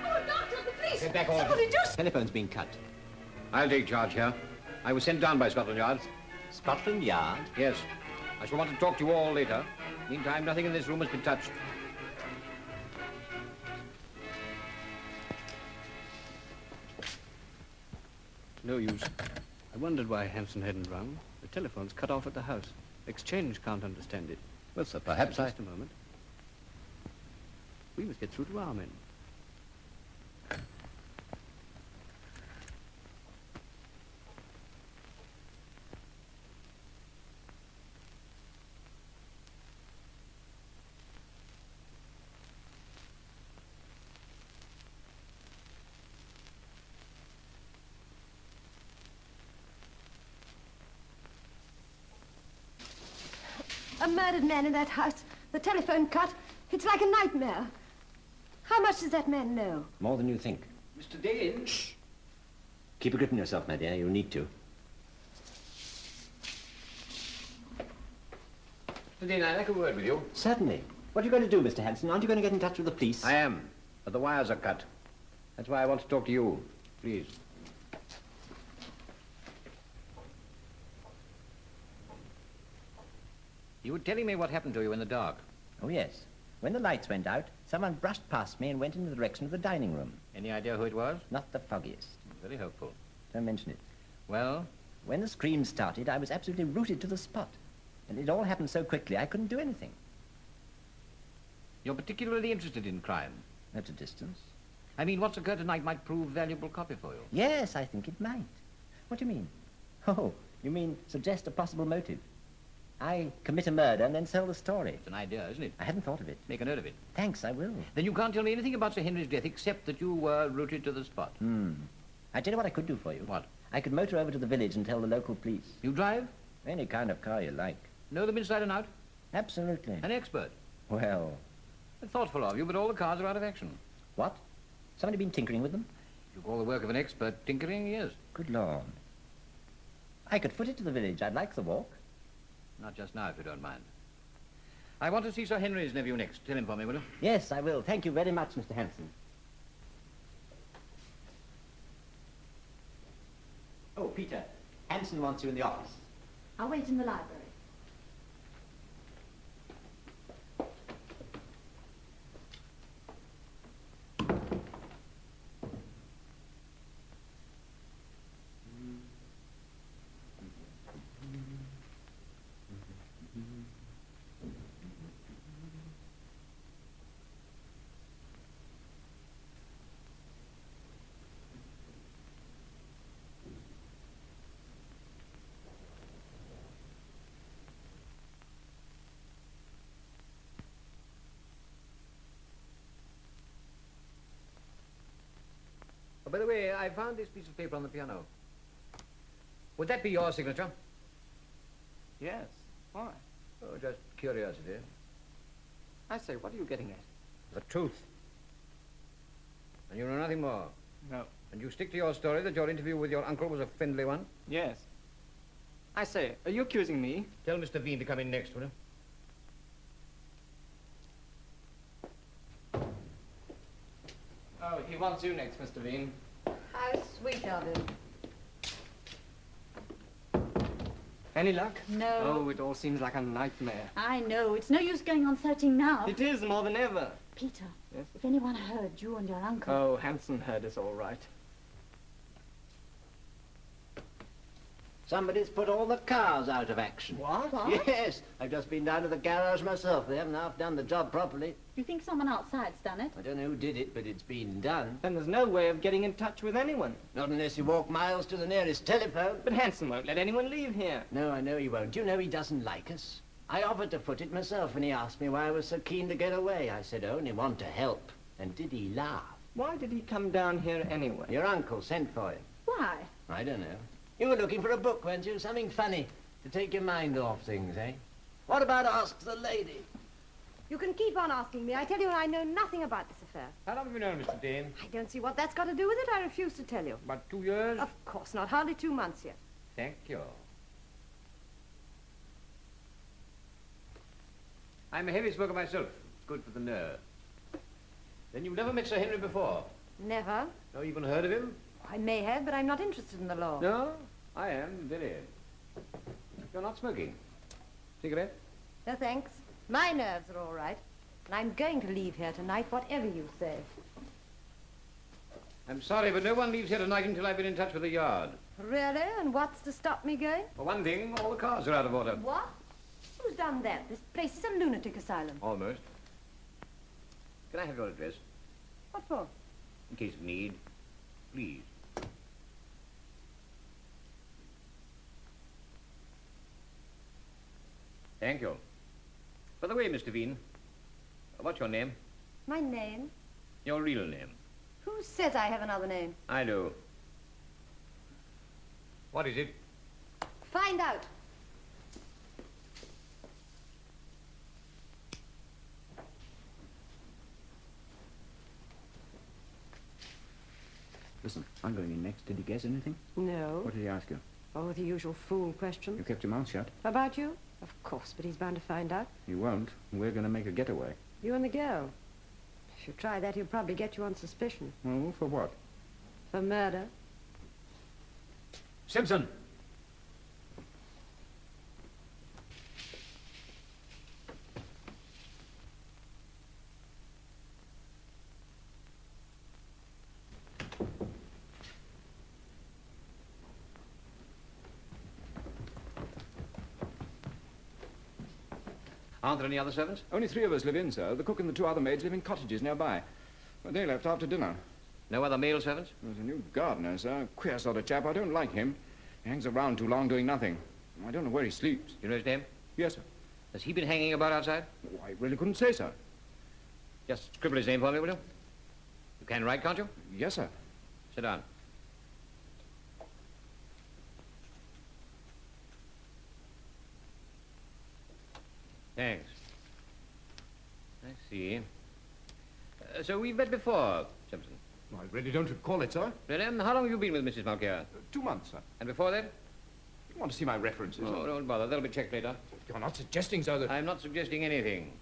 Oh, doctor, the police! Get back, all of you. Somebody do Telephone's been cut. I'll take charge here. I was sent down by Scotland Yard. Scotland Yard? Yes. I shall want to talk to you all later. Meantime, nothing in this room has been touched. No use. I wondered why Hanson hadn't rung. The telephone's cut off at the house. Exchange can't understand it. Well, sir, perhaps Just a moment. We must get through to our men. A murdered man in that house. The telephone cut. It's like a nightmare. How much does that man know? More than you think. Mr. Dean. Shh. Keep a grip on yourself, my dear. You'll need to. Mr. Dean, I'd like a word with you. Certainly. What are you going to do, Mr. Hanson? Aren't you going to get in touch with the police? I am, but the wires are cut. That's why I want to talk to you. Please. You were telling me what happened to you in the dark. Oh, yes. When the lights went out, Someone brushed past me and went in the direction of the dining room. Any idea who it was? Not the foggiest. Very hopeful. Don't mention it. Well? When the scream started, I was absolutely rooted to the spot. And it all happened so quickly, I couldn't do anything. You're particularly interested in crime? At a distance. I mean, what's occurred tonight might prove valuable copy for you. Yes, I think it might. What do you mean? Oh, you mean suggest a possible motive. I commit a murder and then sell the story. It's an idea, isn't it? I hadn't thought of it. Make a note of it. Thanks, I will. Then you can't tell me anything about Sir Henry's death except that you were rooted to the spot. I tell you what I could do for you. What? I could motor over to the village and tell the local police. You drive? Any kind of car you like. Know them inside and out? Absolutely. An expert? Well... Thoughtful of you, but all the cars are out of action. What? Somebody been tinkering with them? You call the work of an expert tinkering? Yes. Good Lord. I could foot it to the village. I'd like the walk. Not just now, if you don't mind. I want to see Sir Henry's nephew next. Tell him for me, will you? Yes, I will. Thank you very much, Mr. Hanson. Oh, Peter. Hanson wants you in the office. I'll wait in the library. Oh, by the way, I found this piece of paper on the piano. Would that be your signature? Yes. Why? Oh, just curiosity. I say, what are you getting at? The truth. And you know nothing more? No. And you stick to your story that your interview with your uncle was a friendly one? Yes. I say, are you accusing me? Tell Mr. Veen to come in next, will you? Oh, he wants you next, Mr. Veen. How sweet of him. Any luck? No. Oh, it all seems like a nightmare. I know. It's no use going on searching now. It is more than ever. Peter, Yes? if anyone heard you and your uncle... Oh, Hanson heard us all right. Somebody's put all the cars out of action. What? Yes. I've just been down to the garage myself. They haven't half done the job properly. You think someone outside's done it? I don't know who did it, but it's been done. Then there's no way of getting in touch with anyone. Not unless you walk miles to the nearest telephone. But Hanson won't let anyone leave here. No, I know he won't. You know he doesn't like us. I offered to foot it myself when he asked me why I was so keen to get away. I said, I only want to help. And did he laugh? Why did he come down here anyway? Your uncle sent for him. Why? I don't know. You were looking for a book, weren't you? Something funny to take your mind off things, eh? What about Ask the Lady? You can keep on asking me. I tell you I know nothing about this affair. How long have you known Mr. Dean? I don't see what that's got to do with it. I refuse to tell you. About 2 years? Of course not. Hardly 2 months yet. Thank you. I'm a heavy smoker myself. It's good for the nerve. Then you've never met Sir Henry before? Never. No, even heard of him? I may have, but I'm not interested in the law. No, I am, very. You're not smoking. Cigarette? No, thanks. My nerves are all right. And I'm going to leave here tonight, whatever you say. I'm sorry, but no one leaves here tonight until I've been in touch with the yard. Really? And what's to stop me going? For one thing, all the cars are out of order. What? Who's done that? This place is a lunatic asylum. Almost. Can I have your address? What for? In case of need. Please. Thank you. By the way, Mr. Veen, what's your name? My name? Your real name? Who says I have another name? I do. What is it? Find out. Listen, I'm going in next. Did he guess anything? No. What did he ask you? Oh, the usual fool questions. You kept your mouth shut. About you? Of course, but he's bound to find out. He won't. We're going to make a getaway. You and the girl. If you try that, he'll probably get you on suspicion. Oh, for what? For murder. Simpson! Aren't there any other servants? Only 3 of us live in, sir. The cook and the 2 other maids live in cottages nearby. Well, they left after dinner. No other male servants? There's a new gardener, sir. Queer sort of chap. I don't like him. He hangs around too long doing nothing. I don't know where he sleeps. You know his name? Yes, sir. Has he been hanging about outside? Oh, I really couldn't say, sir. Just scribble his name for me, will you? You can write, can't you? Yes, sir. Sit down. Thanks. I see. So we've met before, Simpson. I really don't recall it, sir. Really? How long have you been with Mrs. Mulcair? 2 months, sir. And before that? You want to see my references? Oh, don't bother. That'll be checked later. You're not suggesting, sir, that... I'm not suggesting anything.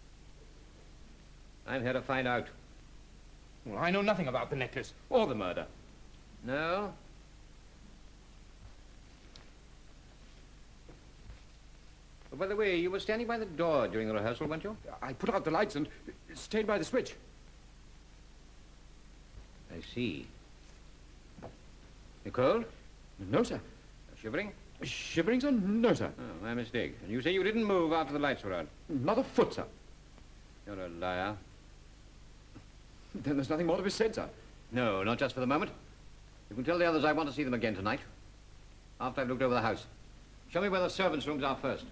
I'm here to find out. Well, I know nothing about the necklace or the murder. No? Oh, by the way, you were standing by the door during the rehearsal, weren't you? I put out the lights and stayed by the switch. I see. You cold? No, sir. Shivering? Shivering, sir? No, sir. Oh, my mistake. And you say you didn't move after the lights were out? Not a foot, sir. You're a liar. Then there's nothing more to be said, sir. No, not just for the moment. You can tell the others I want to see them again tonight. After I've looked over the house. Show me where the servants' rooms are first.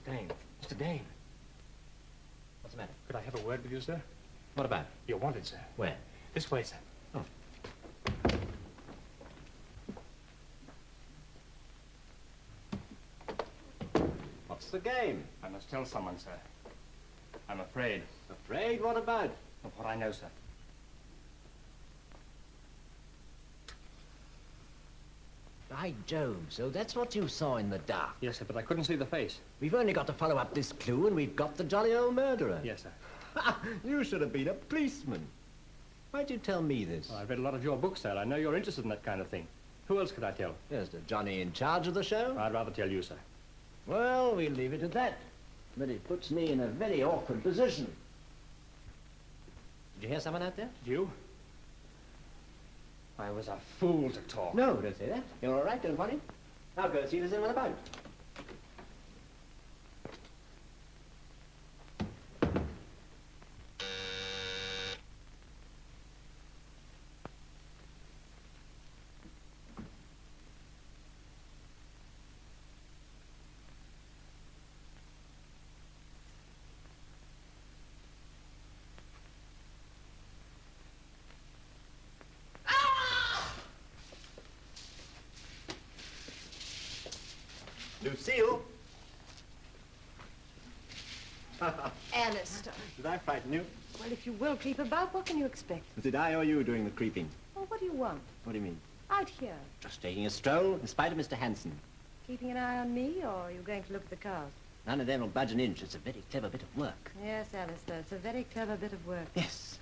Dane. Mr. Dane. What's the matter? Could I have a word with you, sir? What about? You're wanted, sir. Where? This way, sir. Oh. What's the game? I must tell someone, sir. I'm afraid. Afraid? What about? Of what I know, sir. By Jove, so that's what you saw in the dark. Yes, sir, but I couldn't see the face. We've only got to follow up this clue and we've got the jolly old murderer. Yes, sir. You should have been a policeman. Why'd you tell me this? Well, I've read a lot of your books, sir. I know you're interested in that kind of thing. Who else could I tell? There's the Johnny in charge of the show. I'd rather tell you, sir. Well, we'll leave it at that. But it puts me in a very awkward position. Did you hear someone out there? Did you? I was a fool to talk. No, don't say that. You're all right, don't worry. I'll go see if there's anyone about. Lucille? Alistair. Did I frighten you? Well, if you will creep about, what can you expect? Was it I or you doing the creeping? Well, what do you want? What do you mean? Out here. Just taking a stroll, in spite of Mr. Hanson. Keeping an eye on me, or are you going to look at the cars? None of them will budge an inch. It's a very clever bit of work. Yes, Alistair, it's a very clever bit of work. Yes.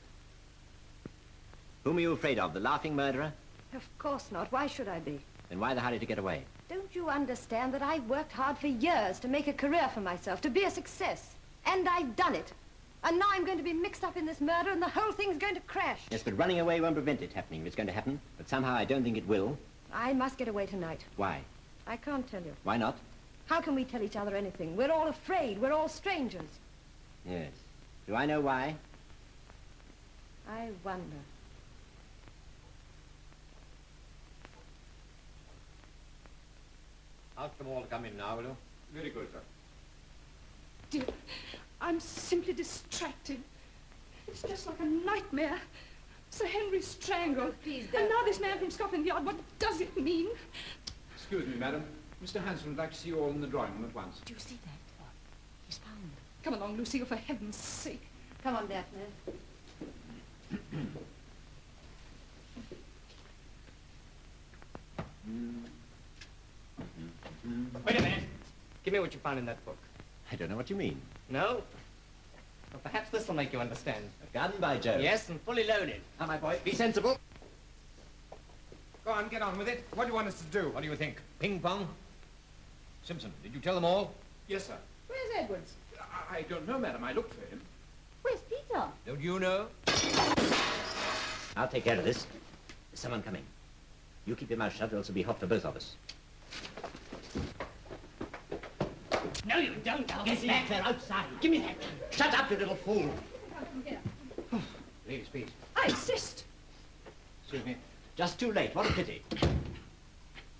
Whom are you afraid of, the laughing murderer? Of course not. Why should I be? Then why the hurry to get away? Don't you understand that I've worked hard for years to make a career for myself, to be a success? And I've done it. And now I'm going to be mixed up in this murder and the whole thing's going to crash. Yes, but running away won't prevent it happening. It's going to happen, but somehow I don't think it will. I must get away tonight. Why? I can't tell you. Why not? How can we tell each other anything? We're all afraid. We're all strangers. Yes. Do I know why? I wonder. Ask them all to come in now, will you? Very good, sir. Dear, I'm simply distracted. It's just like a nightmare. Sir Henry strangled. Oh, please don't. And now this man from Scotland Yard. What does it mean? Excuse me, madam. Mr. Hanson would like to see you all in the drawing room at once. Do you see that? He's found. Come along, Lucille, for heaven's sake. Come on, Daphne. Give me what you found in that book. I don't know what you mean. No? Well, perhaps this will make you understand. A gun, by Jove. Yes, and fully loaded. Now, my boy, be sensible. Go on, get on with it. What do you want us to do? What do you think? Ping pong? Simpson, did you tell them all? Yes, sir. Where's Edwards? I don't know, madam. I looked for him. Where's Peter? Don't you know? I'll take care of this. There's someone coming. You keep your mouth shut or else it'll be hot for both of us. No, you don't. Get back there, outside. Give me that gun. Shut up, you little fool. Ladies, please. I insist. Excuse me. Just too late. What a pity.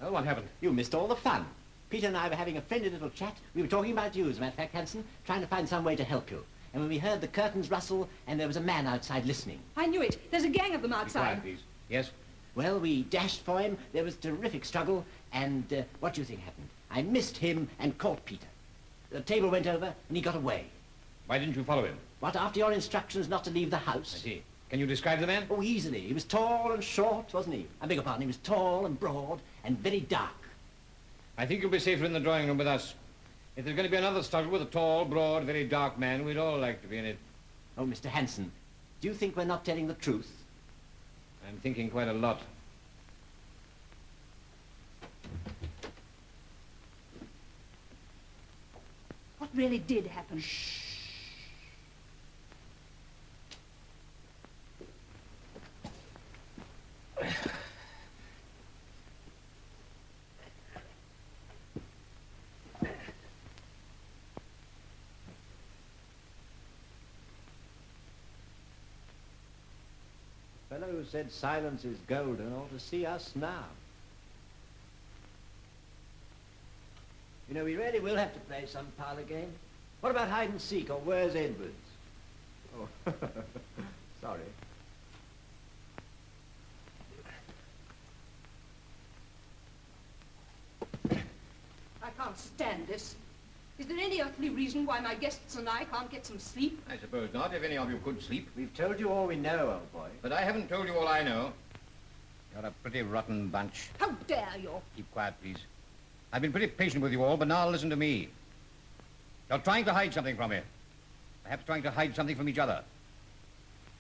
Well, what happened? You missed all the fun. Peter and I were having a friendly little chat. We were talking about you, as a matter of fact, Hanson, trying to find some way to help you. And when we heard the curtains rustle, and there was a man outside listening. I knew it. There's a gang of them outside. Be quiet, please. Yes? Well, we dashed for him. There was terrific struggle. And what do you think happened? I missed him and caught Peter. The table went over, and he got away. Why didn't you follow him? What, after your instructions not to leave the house? I see. Can you describe the man? Oh, easily. He was tall and short, wasn't he? I beg your pardon. He was tall and broad and very dark. I think you'll be safer in the drawing room with us. If there's going to be another struggle with a tall, broad, very dark man, we'd all like to be in it. Oh, Mr. Hanson, do you think we're not telling the truth? I'm thinking quite a lot. What really did happen? The fellow who said silence is golden ought to see us now. You know, we really will have to play some parlour game. What about hide and seek or where's Edwards? Oh, sorry. I can't stand this. Is there any earthly reason why my guests and I can't get some sleep? I suppose not, if any of you could sleep. We've told you all we know, old boy. But I haven't told you all I know. You're a pretty rotten bunch. How dare you? Keep quiet, please. I've been pretty patient with you all, but now listen to me. You're trying to hide something from me. Perhaps trying to hide something from each other.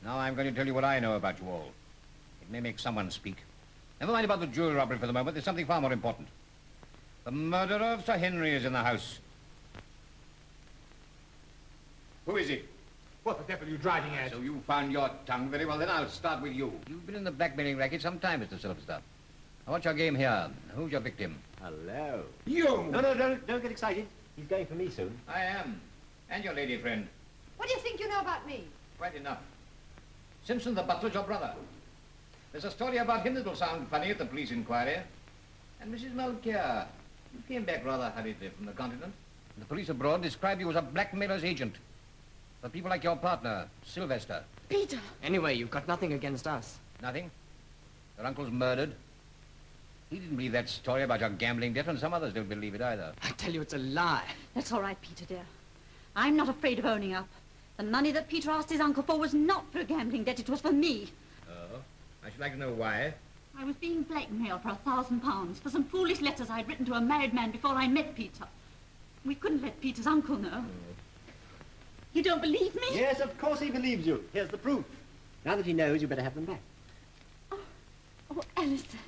Now I'm going to tell you what I know about you all. It may make someone speak. Never mind about the jewel robbery for the moment. There's something far more important. The murderer of Sir Henry is in the house. Who is he? What the devil are you driving at? So you found your tongue. Very well, then I'll start with you. You've been in the blackmailing racket some time, Mr. Silverster. Now, what's your game here? Who's your victim? Hello. You! No, don't get excited. He's going for me soon. I am. And your lady friend. What do you think you know about me? Quite enough. Simpson, the butler's your brother. There's a story about him that'll sound funny at the police inquiry. And Mrs. Mulcair, you came back rather hurriedly from the continent. The police abroad describe you as a blackmailer's agent. For people like your partner, Sylvester. Peter! Anyway, you've got nothing against us. Nothing? Your uncle's murdered? He didn't believe that story about your gambling debt, and some others don't believe it either. I tell you, it's a lie. That's all right, Peter, dear. I'm not afraid of owning up. The money that Peter asked his uncle for was not for a gambling debt, it was for me. Oh? I should like to know why. I was being blackmailed for £1,000 for some foolish letters I'd written to a married man before I met Peter. We couldn't let Peter's uncle know. You don't believe me? Yes, of course he believes you. Here's the proof. Now that he knows, you better have them back. Oh, Alistair,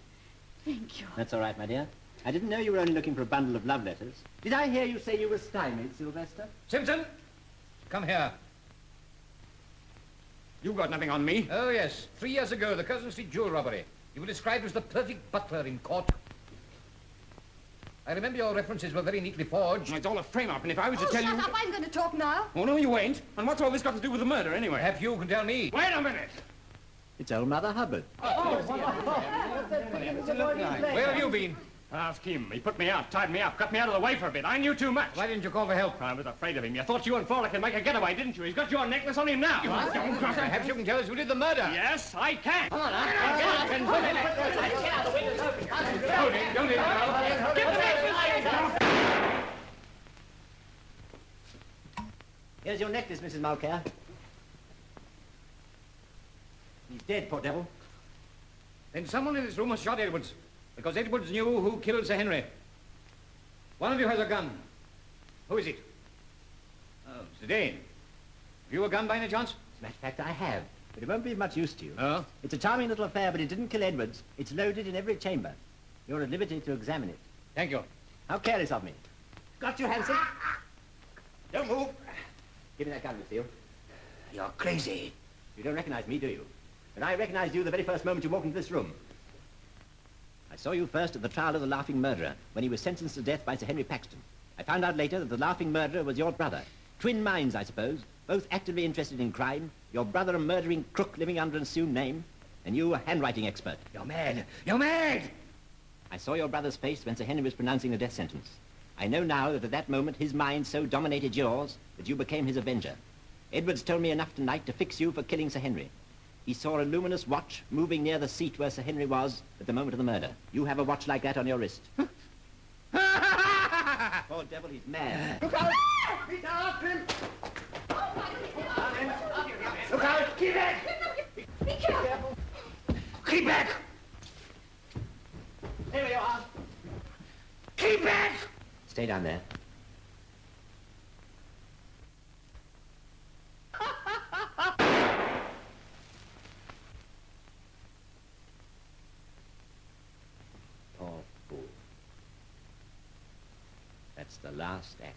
thank you. That's all right, my dear. I didn't know you were only looking for a bundle of love letters. Did I hear you say you were stymied, Sylvester? Simpson! Come here. You got nothing on me. Oh, yes. 3 years ago, the Curzon Street jewel robbery. You were described as the perfect butler in court. I remember your references were very neatly forged. It's all a frame-up, and if I was to tell you... Shut up, I'm going to talk now. Oh, no, you ain't. And what's all this got to do with the murder, anyway? Perhaps you can tell me. Wait a minute! It's old Mother Hubbard. Where have you been? Ask him. He put me out, tied me up, got me out of the way for a bit. I knew too much. Why didn't you call for help? I was afraid of him. You thought you and Fowler could make a getaway, didn't you? He's got your necklace on him now. Perhaps you can tell us who did the murder. Yes, I can. Come on, get out and put it. Don't it, Get the necklace! Here's your necklace, Mrs. Mulcair. He's dead, poor devil. Then someone in this room has shot Edwards, because Edwards knew who killed Sir Henry. One of you has a gun. Who is it? Oh, Mr. Dane. Have you a gun by any chance? As a matter of fact, I have. But it won't be of much use to you. Oh? It's a charming little affair, but it didn't kill Edwards. It's loaded in every chamber. You're at liberty to examine it. Thank you. How careless of me. Got you, Hanson? Don't move. Give me that gun, Lucille. You're crazy. You don't recognize me, do you? But I recognized you the very first moment you walked into this room. I saw you first at the trial of the laughing murderer, when he was sentenced to death by Sir Henry Paxton. I found out later that the laughing murderer was your brother. Twin minds, I suppose, both actively interested in crime, your brother a murdering crook living under an assumed name, and you a handwriting expert. You're mad! You're mad! I saw your brother's face when Sir Henry was pronouncing the death sentence. I know now that at that moment his mind so dominated yours that you became his avenger. Edwards told me enough tonight to fix you for killing Sir Henry. He saw a luminous watch moving near the seat where Sir Henry was at the moment of the murder. You have a watch like that on your wrist. Poor devil, he's mad. Look out! He's after him! Look out! Keep back! Be careful! Keep back! Here we are. Keep back! Stay down there. Poor fool. That's the last act.